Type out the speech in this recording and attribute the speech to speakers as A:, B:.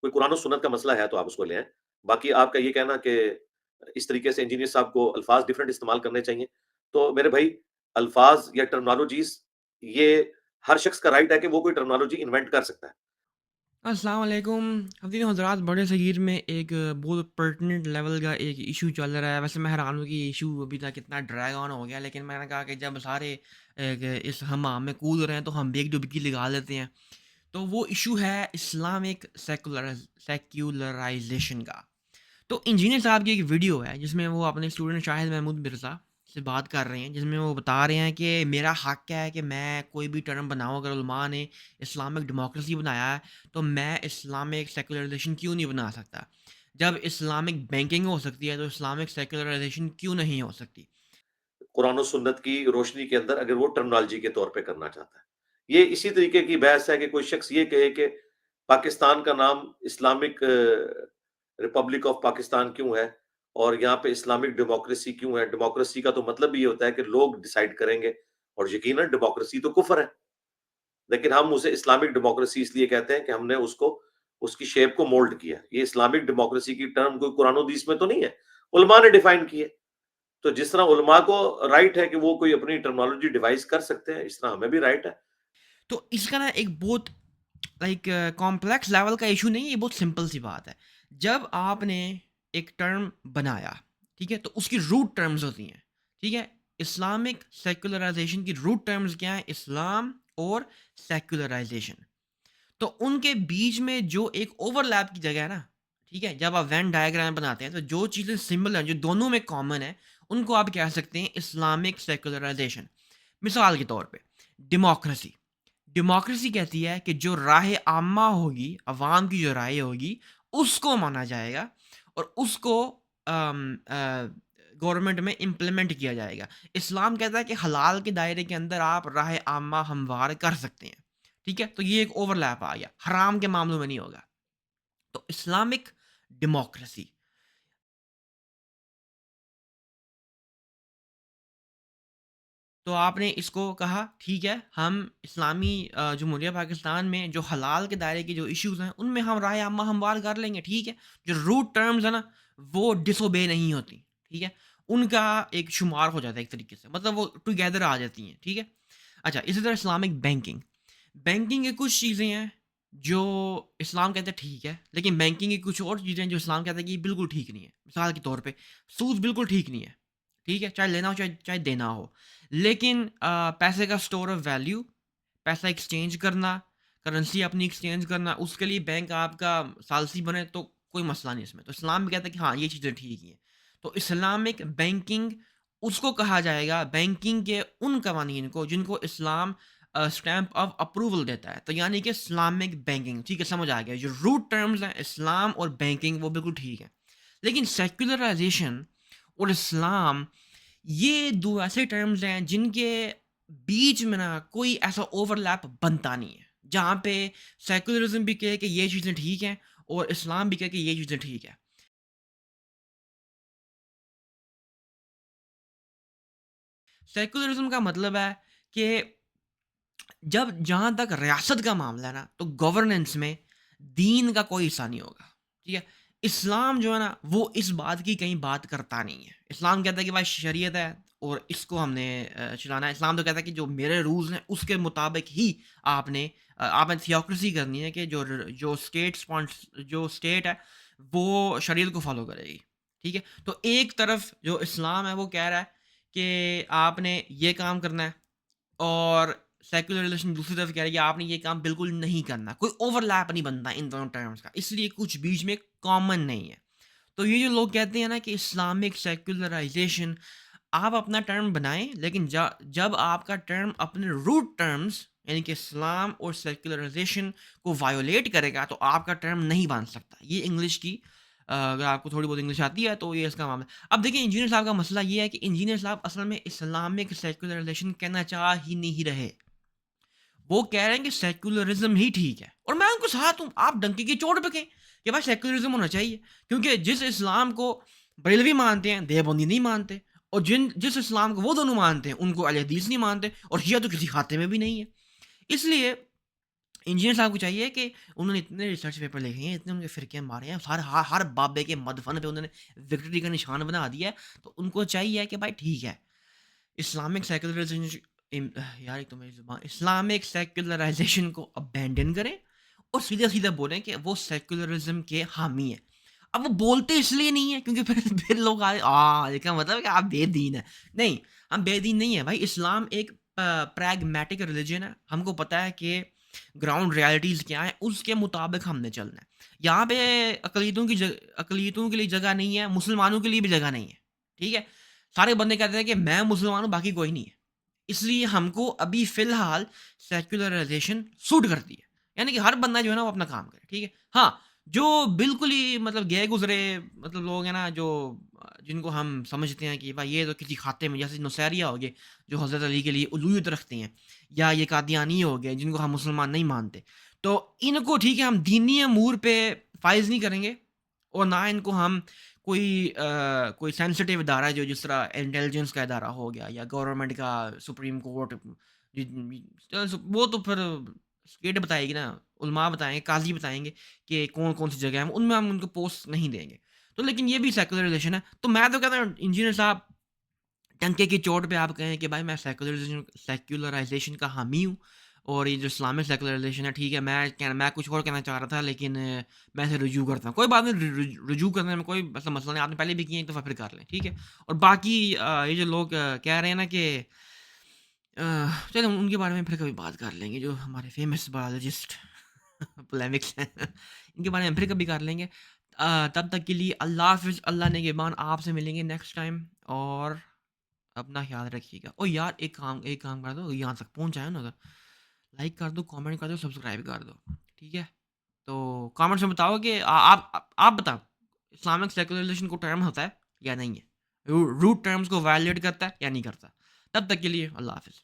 A: کوئی قرآن و سنت کا مسئلہ ہے تو آپ اس کو لے آئیں۔ باقی آپ کا یہ کہنا کہ اس طریقے سے انجینئر صاحب کو الفاظ ڈیفرنٹ استعمال کرنے چاہیے، تو میرے بھائی الفاظ یا ٹرمنالوجیز یہ ہر شخص کا رائٹ ہے کہ وہ کوئی ٹرمنالوجی انوینٹ کر سکتا ہے۔
B: السلام علیکم حضرت حضرات، بڑے صغیر میں ایک بہت پرٹننٹ لیول کا ایک ایشو چل رہا ہے. ویسے میں حیران ہوں کہ یہ ایشو ابھی تک کتنا ڈریگ آن ہو گیا، لیکن میں نے کہا کہ جب سارے اس ہمام میں کود رہے ہیں تو ہم بھی ایک ڈبکی لگا لیتے ہیں. تو وہ ایشو ہے اسلامک سیکولرائزیشن کا. تو انجینئر صاحب کی ایک ویڈیو ہے جس میں وہ اپنے اسٹوڈنٹ شاہد محمود مرزا سے بات کر رہے ہیں، جس میں وہ بتا رہے ہیں کہ میرا حق ہے کہ میں کوئی بھی ٹرم بناؤں. اگر علماء نے اسلامک ڈیموکریسی بنایا ہے تو میں اسلامک سیکولرائزیشن کیوں نہیں بنا سکتا؟ جب اسلامک بینکنگ ہو سکتی ہے تو اسلامک سیکولرائزیشن کیوں نہیں ہو سکتی؟
A: قرآن و سنت کی روشنی کے اندر اگر وہ ٹرمنالوجی کے طور پہ کرنا چاہتا ہے، یہ اسی طریقے کی بحث ہے کہ کوئی شخص یہ کہے کہ پاکستان کا نام اسلامک ریپبلک آف پاکستان کیوں ہے اور یہاں پہ اسلامک ڈیموکریسی کیوں ہے. ڈیموکریسی کا تو مطلب یہ ہوتا ہے کہ لوگ ڈیسائیڈ کریں گے، اور یقیناً ڈیموکریسی تو کفر ہے، لیکن ہم اسے اسلامک ڈیموکریسی اس لیے کہتے ہیں کہ ہم نے اس کو اس کی شیپ کو مولڈ کیا. یہ اسلامک ڈیموکریسی کی ٹرم کوئی قرآن و حدیث میں تو نہیں ہے، علماء نے ڈیفائن کی ہے. تو جس طرح علماء کو رائٹ ہے کہ وہ کوئی اپنی ٹرمنالوجی ڈیوائس کر سکتے ہیں، اس طرح ہمیں بھی رائٹ ہے.
B: تو اس کا نا ایک بہت لائک کمپلیکس لیول کا ایشو نہیں، یہ بہت سمپل سی بات ہے. جب آپ نے ایک ٹرم بنایا، ٹھیک ہے، تو اس کی روٹ ٹرمز ہوتی ہیں. ٹھیک ہے، اسلامک سیکولرائزیشن کی روٹ ٹرمز کیا ہیں؟ اسلام اور سیکولرائزیشن. تو ان کے بیچ میں جو ایک اوور لیپ کی جگہ ہے نا، ٹھیک ہے، جب آپ وین ڈائیگرام بناتے ہیں تو جو چیزیں سمبل ہیں جو دونوں میں کامن ہیں ان کو آپ کہہ سکتے ہیں اسلامک سیکولرائزیشن. مثال کے طور پہ ڈیموکریسی. ڈیموکریسی کہتی ہے کہ جو راہ عامہ ہوگی، عوام کی جو رائے ہوگی، اس کو مانا جائے گا اور اس کو گورنمنٹ میں امپلیمنٹ کیا جائے گا. اسلام کہتا ہے کہ حلال کے دائرے کے اندر آپ راہ عامہ ہموار کر سکتے ہیں. ٹھیک ہے، تو یہ ایک اوور لیپ آ گیا، حرام کے معاملوں میں نہیں ہوگا. تو اسلامک ڈیموکریسی. تو آپ نے اس کو کہا ٹھیک ہے، ہم اسلامی جمہوریہ پاکستان میں جو حلال کے دائرے کے جو ایشوز ہیں ان میں ہم رائے عامہ ہموار کر لیں گے. ٹھیک ہے، جو روٹ ٹرمز ہیں نا وہ ڈس اوبے نہیں ہوتی. ٹھیک ہے، ان کا ایک شمار ہو جاتا ہے ایک طریقے سے، مطلب وہ ٹوگیدر آ جاتی ہیں. ٹھیک ہے. اچھا، اسی طرح اسلامک بینکنگ. بینکنگ کی کچھ چیزیں ہیں جو اسلام کہتا ہے ٹھیک ہے، لیکن بینکنگ کی کچھ اور چیزیں ہیں جو اسلام کہتا ہے کہ یہ بالکل ٹھیک نہیں ہے. مثال کے طور پہ سود بالکل ٹھیک نہیں ہے. ٹھیک ہے، چاہے لینا ہو چاہے دینا ہو. لیکن پیسے کا اسٹور آف ویلیو، پیسہ ایکسچینج کرنا، کرنسی اپنی ایکسچینج کرنا، اس کے لیے بینک آپ کا ثالثی بنے تو کوئی مسئلہ نہیں اس میں. تو اسلام بھی کہتا ہے کہ ہاں یہ چیزیں ٹھیک ہیں. تو اسلامک بینکنگ اس کو کہا جائے گا، بینکنگ کے ان قوانین کو جن کو اسلام اسٹیمپ آف اپروول دیتا ہے. تو یعنی کہ اسلامک بینکنگ، ٹھیک ہے، سمجھ آ گیا. جو روٹ ٹرمز ہیں اسلام اور بینکنگ وہ بالکل ٹھیک ہے. لیکن سیکولرائزیشن اور اسلام یہ دو ایسے ٹرمز ہیں جن کے بیچ میں نا کوئی ایسا اوور لیپ بنتا نہیں ہے، جہاں پہ سیکولرزم بھی کہے کہ یہ چیزیں ٹھیک ہیں اور اسلام بھی کہے کہ یہ چیزیں ٹھیک ہے. سیکولرزم کا مطلب ہے کہ جب جہاں تک ریاست کا معاملہ ہے نا تو گورننس میں دین کا کوئی حصہ نہیں ہوگا. ٹھیک ہے. اسلام جو ہے نا وہ اس بات کی کہیں بات کرتا نہیں ہے. اسلام کہتا ہے کہ بھائی شریعت ہے اور اس کو ہم نے چلانا ہے. اسلام تو کہتا ہے کہ جو میرے رولز ہیں اس کے مطابق ہی آپ نے تھیوکریسی کرنی ہے کہ جو اسٹیٹ ہے وہ شریعت کو فالو کرے گی. ٹھیک ہے. تو ایک طرف جو اسلام ہے وہ کہہ رہا ہے کہ آپ نے یہ کام کرنا ہے، اور سیکولرزم دوسری طرف کہہ رہی ہے کہ آپ نے یہ کام بالکل نہیں کرنا. کوئی اوور لیپ نہیں بنتا ان دونوں ٹرمز کا، اس لیے کچھ بیچ میں کامن نہیں ہے. تو یہ جو لوگ کہتے ہیں نا کہ اسلامک سیکولرائزیشن، آپ اپنا ٹرم بنائیں، لیکن جب آپ کا ٹرم اپنے روٹ ٹرمز یعنی کہ اسلام اور سیکولرائزیشن کو وائولیٹ کرے گا تو آپ کا ٹرم نہیں بن سکتا. یہ انگلش کی اگر آپ کو تھوڑی بہت انگلش آتی ہے تو یہ اس کا معاملہ. اب دیکھیں انجینئر صاحب کا مسئلہ یہ ہے کہ انجینئر صاحب اصل میں اسلامک سیکولرائزیشن کہنا چاہ ہی نہیں رہے. وہ کہہ رہے ہیں کہ سیکولرزم ہی ٹھیک ہے، اور میں ان کو ساتھ ہوں. آپ ڈنکی کی چوٹ پہ کہیں کہ بھائی سیکولرزم ہونا چاہیے، کیونکہ جس اسلام کو بریلوی مانتے ہیں دیوبندی نہیں مانتے، اور جس اسلام کو وہ دونوں مانتے ہیں ان کو اہل حدیث نہیں مانتے، اور شیعہ تو کسی خاتے میں بھی نہیں ہے. اس لیے انجینئر صاحب کو چاہیے کہ انہوں نے اتنے ریسرچ پیپر لکھے ہیں، اتنے ان کے فرقے مارے ہیں، ہر بابے کے مدفن پہ انہوں نے وکٹری کا نشان بنا دیا ہے، تو ان کو چاہیے کہ بھائی ٹھیک ہے، اسلامک سیکولرزم یار ایک تو میری زبان اسلامک سیکولرائزیشن کو ابینڈن کریں اور سیدھا سیدھا بولیں کہ وہ سیکولرزم کے حامی ہیں۔ اب وہ بولتے اس لیے نہیں ہے کیونکہ پھر لوگ اس کا مطلب ہے کہ آپ بے دین ہیں۔ نہیں، ہم بے دین نہیں ہیں بھائی، اسلام ایک پریگمیٹک ریلیجن ہے، ہم کو پتہ ہے کہ گراؤنڈ ریالٹیز کیا ہیں، اس کے مطابق ہم نے چلنا ہے۔ یہاں پہ اقلیتوں کے لیے جگہ نہیں ہے، مسلمانوں کے لیے بھی جگہ نہیں ہے، ٹھیک ہے؟ سارے بندے کہتے ہیں کہ میں مسلمان ہوں، باقی کوئی نہیں ہے۔ اس لیے ہم کو ابھی فی الحال سیکولرائزیشن سوٹ کرتی ہے، یعنی کہ ہر بندہ جو ہے نا وہ اپنا کام کرے، ٹھیک ہے؟ ہاں، جو بالکل ہی مطلب گئے گزرے مطلب لوگ ہیں نا، جو جن کو ہم سمجھتے ہیں کہ بھائی یہ تو کسی کھاتے میں، جیسے نصیریہ ہو گئے جو حضرت علی کے لیے الوہیت رکھتے ہیں، یا یہ قادیانی ہو گئے جن کو ہم مسلمان نہیں مانتے، تو ان کو ٹھیک ہے ہم دینی امور پہ فائز نہیں کریں گے، اور نہ ان کو ہم کوئی سینسٹیو ادارہ جو جس طرح انٹیلیجنس کا ادارہ ہو گیا یا گورنمنٹ کا سپریم کورٹ، وہ تو پھر اسٹیٹ بتائے گی نا، علماء بتائیں گے، قاضی بتائیں گے کہ کون کون سی جگہ ہیں، ان میں ہم ان کو پوسٹ نہیں دیں گے۔ تو لیکن یہ بھی سیکولرائزیشن ہے، تو میں تو کہتا ہوں انجینئر صاحب ٹنکے کی چوٹ پہ آپ کہیں کہ بھائی میں سیکولرائزیشن کا حامی ہوں، اور یہ جو اسلامک سیکولرائزیشن ہے ٹھیک ہے، میں کچھ اور کہنا چاہ رہا تھا لیکن میں اسے رجوع کرتا ہوں، کوئی بات نہیں، رجوع کرنے میں کوئی ایسا مسئلہ نہیں، آپ نے پہلے بھی کیا ایک دفعہ پھر کر لیں، ٹھیک ہے؟ اور باقی یہ جو لوگ کہہ رہے ہیں نا کہ چلیں ان کے بارے میں پھر کبھی بات کر لیں گے، جو ہمارے فیمس بایولوجسٹ پولیمکس ہیں ان کے بارے میں پھر کبھی کر لیں گے۔ تب تک کے لیے اللہ حافظ، اللہ نگہبان، آپ سے ملیں گے نیکسٹ ٹائم، اور اپنا خیال رکھیے گا۔ اور یار ایک کام کر دو، یہاں تک پہنچ جائے نا، اگر لائک کر دو، کامنٹ کر دو، سبسکرائب کر دو، ٹھیک ہے؟ تو کامنٹس میں بتاؤ کہ آپ بتاؤ اسلامک سیکولرائزیشن کو ٹرم ہوتا ہے یا نہیں ہے، روٹ ٹرمز کو وائلیٹ کرتا ہے یا نہیں کرتا۔ تب تک کے لیے اللہ حافظ۔